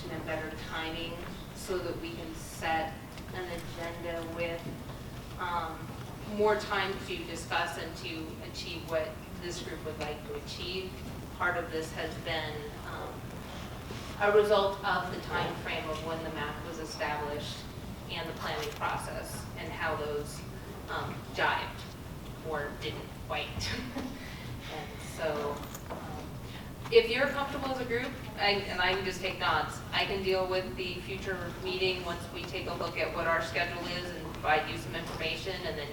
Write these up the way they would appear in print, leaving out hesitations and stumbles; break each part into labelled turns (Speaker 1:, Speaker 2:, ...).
Speaker 1: information and better timing so that we can set an agenda with more time to discuss and to achieve what this group would like to achieve. Part of this has been a result of the time frame of when the map was established and the planning process and how those jived or didn't quite. And so if you're comfortable as a group, and I can just take nods, I can deal with the future meeting once we take a look at what our schedule is and provide you some information, and then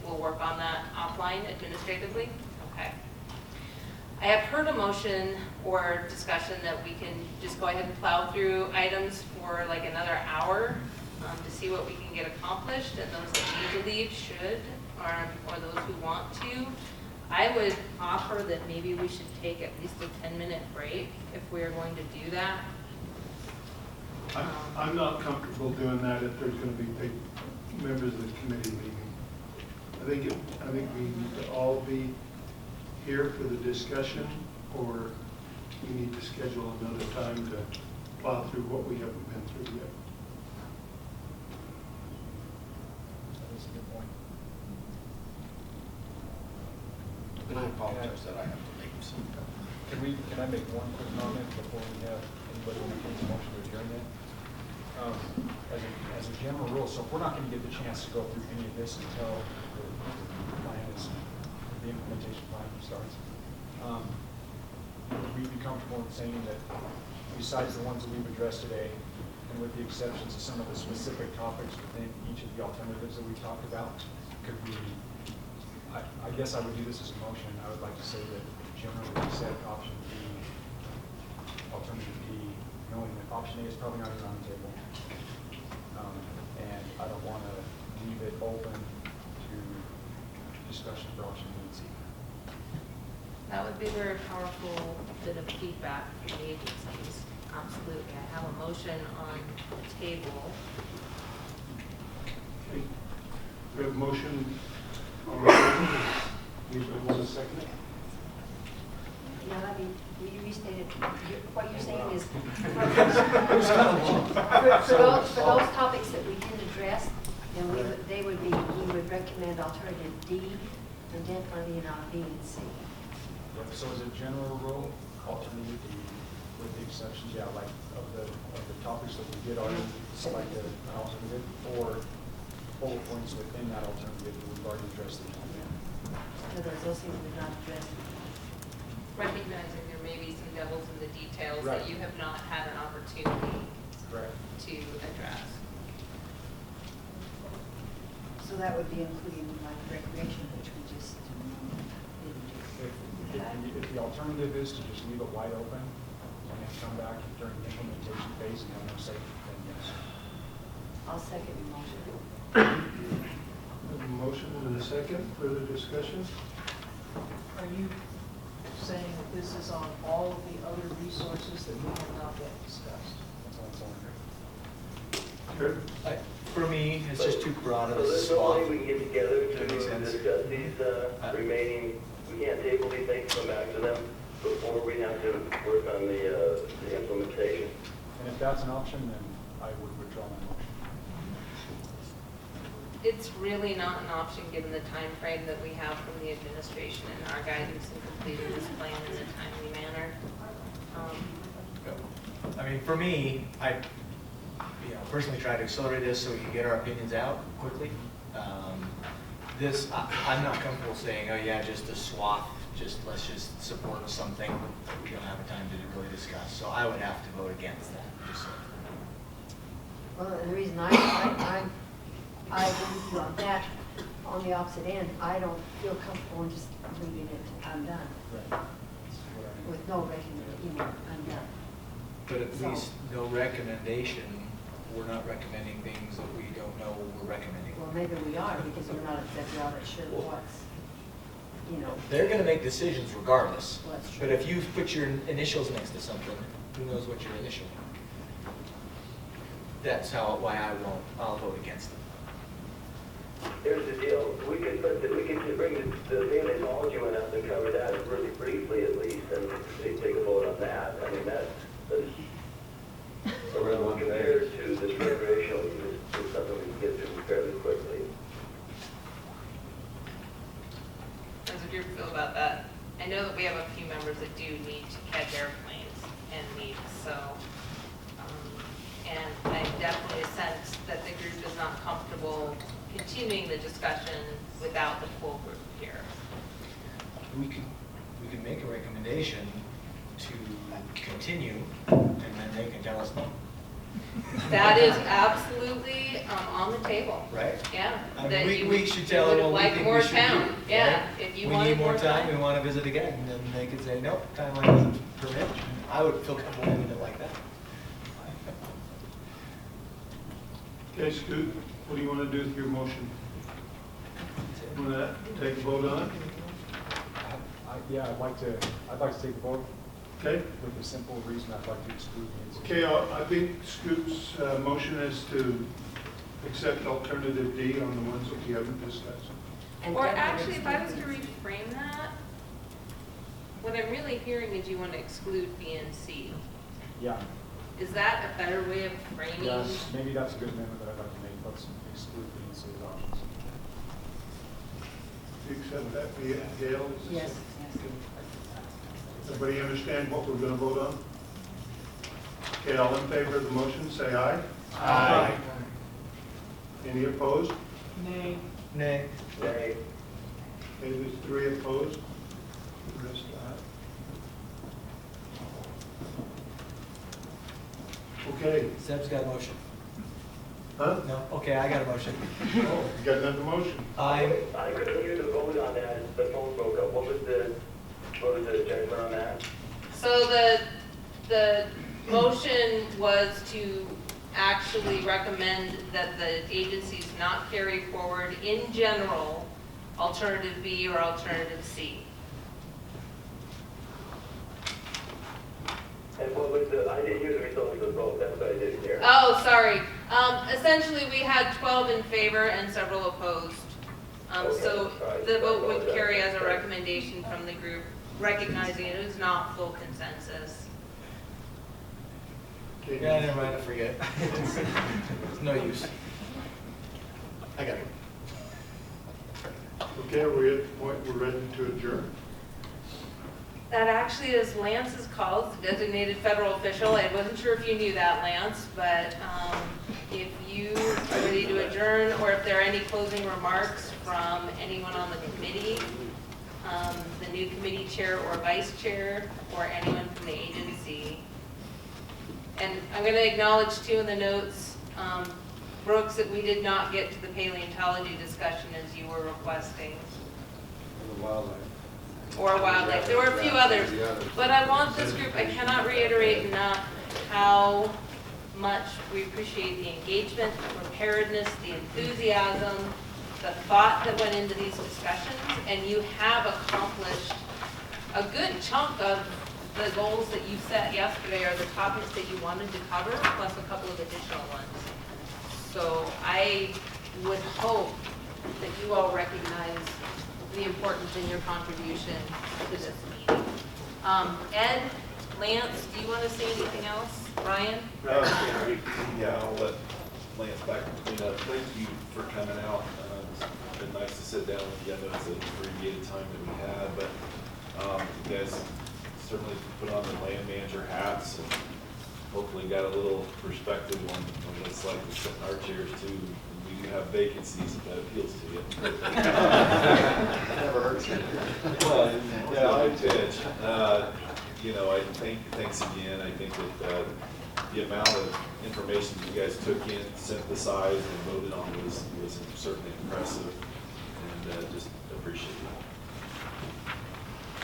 Speaker 1: we'll work on that offline administratively. Okay. I have heard a motion or discussion that we can just go ahead and plow through items for like another hour to see what we can get accomplished, and those that need to leave should, or those who want to. I would offer that maybe we should take at least a 10-minute break if we are going to do that.
Speaker 2: I'm not comfortable doing that if there's going to be big members of the committee leaving. I think we need to all be here for the discussion, or we need to schedule another time to plow through what we haven't been through yet.
Speaker 3: That's a good point.
Speaker 4: And I apologize that I have to leave. So.
Speaker 3: Can I make one quick comment before we have anybody make a motion to adjourn yet? As a general rule, so if we're not going to get the chance to go through any of this until the implementation plan starts, we'd be comfortable in saying that besides the ones that we've addressed today, and with the exceptions of some of the specific topics within each of the alternatives that we talked about, could we, I guess I would do this as a motion. I would like to say that generally we set option B, alternative D, knowing that option A is probably not even on the table. And I don't want to leave it open to discussion for option B and C.
Speaker 1: That would be a very powerful bit of feedback from the agencies. Absolutely. I have a motion on the table.
Speaker 2: Okay. We have a motion on the table. Anybody want to second it?
Speaker 5: Yeah, let me, will you restate it? What you're saying is, for those topics that we didn't address, then we would recommend alternative D, and definitely not B and C.
Speaker 3: Yeah, so as a general rule, alternative D, with the exceptions, yeah, like of the topics that we did already select an alternative, or bullet points within that alternative that we've already addressed the alternative.
Speaker 5: In other words, those things we've not addressed.
Speaker 1: Recognizing there may be some devils in the details
Speaker 3: Right.
Speaker 1: that you have not had an opportunity
Speaker 3: Correct.
Speaker 1: to address.
Speaker 5: So that would be including like recreation, which we just didn't do.
Speaker 3: If the alternative is to just leave it wide open and then come back during the implementation phase and have no say, then yes.
Speaker 5: I'll second the motion.
Speaker 2: We have a motion and a second. Further discussion?
Speaker 6: Are you saying that this is on all of the other resources that we have not yet discussed?
Speaker 3: That's all it's on.
Speaker 2: Sure.
Speaker 4: For me, it's just too broad of a
Speaker 7: there's no
Speaker 4: swath.
Speaker 7: way we can get together
Speaker 4: Does that
Speaker 7: to
Speaker 4: make sense?
Speaker 7: discuss these remaining, we can't table these things, come back to them before we have to work on the implementation.
Speaker 3: And if that's an option, then I would withdraw my motion.
Speaker 1: It's really not an option given the time frame that we have from the administration and our guidance in completing this plan in a timely manner.
Speaker 4: I mean, for me, I personally try to accelerate this so we can get our opinions out quickly. I'm not comfortable saying, oh yeah, just a swath, let's just support something that we don't have time to really discuss. So I would have to vote against that. Just so.
Speaker 5: Well, and the reason I agree with you on that, on the opposite end, I don't feel comfortable in just leaving it undone,
Speaker 3: Right. That's what I mean.
Speaker 5: with no recommendation, undone.
Speaker 4: But at least no recommendation, we're not recommending things that we don't know we're recommending.
Speaker 5: Well, maybe we are, because we're not exactly all that sure what's,
Speaker 4: They're going to make decisions regardless.
Speaker 5: Well, that's true.
Speaker 4: But if you put your initials next to something, who knows what your initial? That's why I'll vote against them.
Speaker 7: Here's the deal, we could just bring the family acknowledgement up and cover that really briefly at least, and take a vote on that. I mean, that's a
Speaker 1: also. And I definitely sense that the group is not comfortable continuing the discussion without the full group here.
Speaker 4: We could make a recommendation to continue, and then they can tell us no.
Speaker 1: That is absolutely on the table.
Speaker 4: Right?
Speaker 1: Yeah.
Speaker 4: I mean,
Speaker 1: that
Speaker 4: we-
Speaker 1: you
Speaker 4: we
Speaker 1: would-
Speaker 4: should
Speaker 1: you
Speaker 4: tell them
Speaker 1: would
Speaker 4: what we
Speaker 1: like
Speaker 4: think
Speaker 1: more
Speaker 4: we should do,
Speaker 1: town. Yeah,
Speaker 4: right?
Speaker 1: if you
Speaker 4: We
Speaker 1: wanted
Speaker 4: need more time, we want to visit again, and then they could say, nope, timeline doesn't permit. I would feel comfortable doing it like that.
Speaker 2: Okay, Scoot, what do you want to do with your motion? Want to take a vote on it?
Speaker 3: Yeah, I'd like to take a vote
Speaker 2: Okay?
Speaker 3: with the simple reason I'd like to exclude the
Speaker 2: Okay, I think Scoot's motion is to accept alternative D on the ones that we haven't discussed.
Speaker 5: And
Speaker 1: Or
Speaker 5: definitely
Speaker 1: actually, if I was to
Speaker 5: exclude
Speaker 1: reframe that, what I'm really hearing is you want to exclude B and C.
Speaker 3: Yeah,
Speaker 1: Is that a better way of framing?
Speaker 3: yes, maybe that's a good amendment that I'd like to make. Let's exclude B and C as options.
Speaker 2: Do you accept that, Gail? Is this-
Speaker 5: Yes.
Speaker 2: Everybody understand what we're going to vote on? Okay, all in favor of the motion, say aye.
Speaker 4: Aye.
Speaker 2: Any opposed?
Speaker 6: Nay.
Speaker 4: Nay.
Speaker 7: Nay.
Speaker 2: Okay, there's 3 opposed. The rest aye. Okay,
Speaker 4: Seb's got a motion.
Speaker 2: huh?
Speaker 4: No? Okay, I got a motion.
Speaker 2: Oh, you got another motion?
Speaker 4: I
Speaker 7: I couldn't hear the vote on that, the phone broke up. What was the judgment on that?
Speaker 1: So the motion was to actually recommend that the agencies not carry forward in general alternative B or alternative C.
Speaker 7: And what was I didn't hear the results of the vote, that's what I didn't hear.
Speaker 1: Oh, sorry. Essentially, we had 12 in favor and several opposed. So
Speaker 7: Okay, all right.
Speaker 1: the vote would carry as a recommendation from the group, recognizing it was not full consensus.
Speaker 2: Okay.
Speaker 4: Yeah, never mind, I forget. It's no use. I got it.
Speaker 2: Okay, are we at the point we're ready to adjourn?
Speaker 1: That actually is Lance's call, the designated federal official. I wasn't sure if you knew that, Lance, but if you are ready to adjourn, or if there are any closing remarks from anyone on the committee, the new committee chair or vice chair, or anyone from the agency. And I'm going to acknowledge too in the notes, Brooks, that we did not get to the paleontology discussion as you were requesting. Or wildlife. There were a few others. But I want this group, I cannot reiterate enough how much we appreciate the engagement, the preparedness, the enthusiasm, the thought that went into these discussions, and you have accomplished a good chunk of the goals that you set yesterday, or the topics that you wanted to cover, plus a couple of additional ones. So I would hope that you all recognize the importance in your contribution to this meeting. Ed, Lance, do you want to say anything else? Ryan?
Speaker 8: Yeah, I'll let Lance back and clean up. Thank you for coming out. It's been nice to sit down with you. I know it's an abbreviated time that we had, but you guys certainly put on the land manager hats and hopefully got a little perspective on what it's like to sit in our chairs too. We do have vacancies if that appeals to you.
Speaker 9: Never hurts you.
Speaker 8: Well, yeah, I pitch. You know, thanks again. I think that the amount of information that you guys took in, synthesized, and voted on was certainly impressive, and just appreciate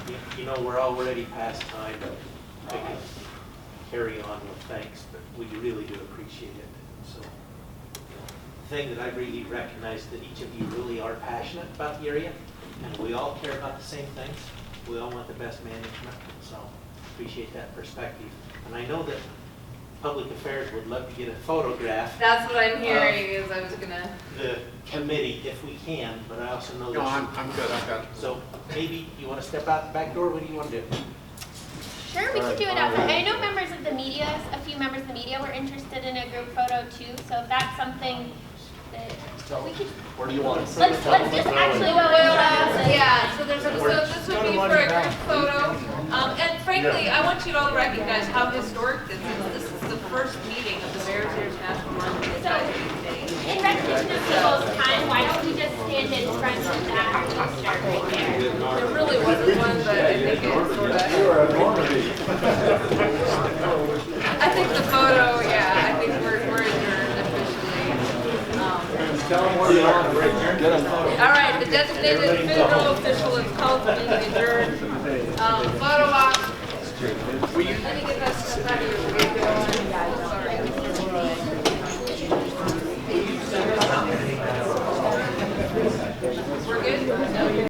Speaker 8: it.
Speaker 9: You know, we're already past time, but we can carry on with thanks, but we really do appreciate it. So, the thing that I really recognize that each of you really are passionate about the area, and we all care about the same things. We all want the best management, so appreciate that perspective. And I know that Public Affairs would love to get a photograph.
Speaker 1: That's what I'm hearing, is I was gonna.
Speaker 9: The committee, if we can, but I also know that.
Speaker 10: No, I'm good, I've got.
Speaker 9: So maybe you want to step out the back door, what do you want to do?
Speaker 11: Sure, we could do it outside. I know members of the media, a few members of the media were interested in a group photo too, so if that's something we could,
Speaker 4: Where do you want it?
Speaker 11: let's just actually,
Speaker 1: Yeah, so this would be for a group photo. And frankly, I want you to all recognize how historic this is. This is the first meeting of the Bears International Monument Advisory Committee.
Speaker 11: in recognition of people's time, why don't we just stand in front of that poster right there?
Speaker 1: There really wasn't one, but I think it's sort of. I think the photo, yeah, I think we're adjourned officially. All right, the designated federal official is called to meeting adjourned. Photo op. Let me get that stuff out of here. Sorry. We're good?